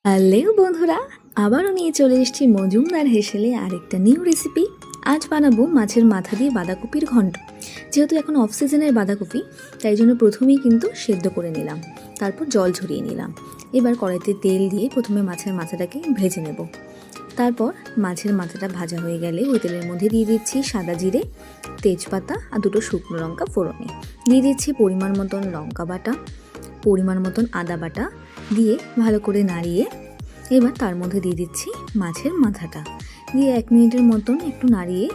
Hello বন্ধুরা, আবারও নিয়ে চলে এসেছি মজুমদার হেসেলে আরেকটা নিউ রেসিপি। আজ বানাবো মাছের মাথা দিয়ে বাঁধাকপির ঘন্ট। যেহেতু এখন অফ সিজনের বাঁধাকপি, তাই জন্য প্রথমেই কিন্তু সেদ্ধ করে নিলাম, তারপর জল ঝরিয়ে নিলাম। এবার কড়াইতে তেল দিয়ে প্রথমে মাছের মাথাটাকে ভেজে নেব। তারপর মাছের মাথাটা ভাজা হয়ে গেলে ওই তেলের মধ্যে দিয়ে দিচ্ছি সাদা জিরে, তেজপাতা আর দুটো শুকনো লঙ্কা ফোড়নে। দিয়ে দিচ্ছি পরিমাণ মতন লঙ্কা বাটা, পরিমাণ মতন আদা বাটা দিয়ে ভালো করে নাড়িয়ে এবার তার মধ্যে দিয়ে দিচ্ছি মাছের মাথাটা দিয়ে 1 মিনিটের মতন একটু নাড়িয়ে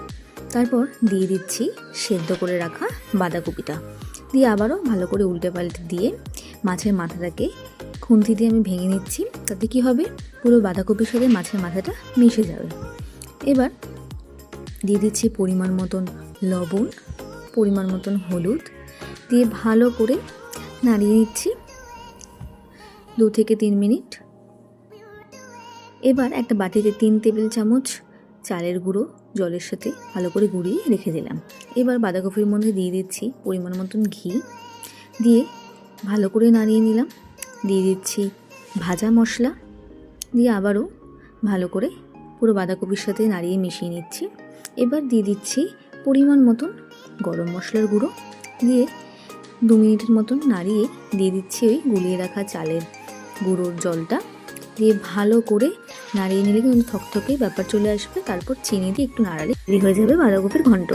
তারপর দিয়ে দিচ্ছি সেদ্ধ করে রাখা বাঁধাকপিটা দিয়ে আবারও ভালো করে উল্টে পাল্টে দিয়ে মাছের মাথাটাকে খুন্তি দিয়ে আমি ভেঙে নিচ্ছি। তাতে কি হবে, পুরো বাঁধাকপির সাথে মাছের মাথাটা মিশে যাবে। এবার দিয়ে দিচ্ছি পরিমাণ মতন লবণ, পরিমাণ মতন হলুদ দিয়ে ভালো করে নাড়িয়ে নিচ্ছি 2 থেকে 3 মিনিট। এবার একটা বাটিতে 3 টেবিল চামচ চালের গুঁড়ো জলের সাথে ভালো করে গুঁড়িয়ে রেখে দিলাম। এবার বাঁধাকপির মধ্যে দিয়ে দিচ্ছি পরিমাণ মতন ঘি দিয়ে ভালো করে নাড়িয়ে নিলাম। দিয়ে দিচ্ছি ভাজা মশলা দিয়ে আবারও ভালো করে পুরো বাঁধাকপির সাথে নাড়িয়ে মিশিয়ে নিচ্ছি। এবার দিয়ে দিচ্ছি পরিমাণ মতন গরম মশলার গুঁড়ো দিয়ে 2 মিনিটের মতন নাড়িয়ে দিয়ে দিচ্ছি ওই গুলিয়ে রাখা চালের গুঁড়োর জলটা দিয়ে ভালো করে নাড়িয়ে নিলে কিন্তু থকথকে ব্যাপার চলে আসবে। তারপর চিনি দিয়ে একটু নাড়ালে রেডি হয়ে যাবে বাঁধাকপির ঘন্ট।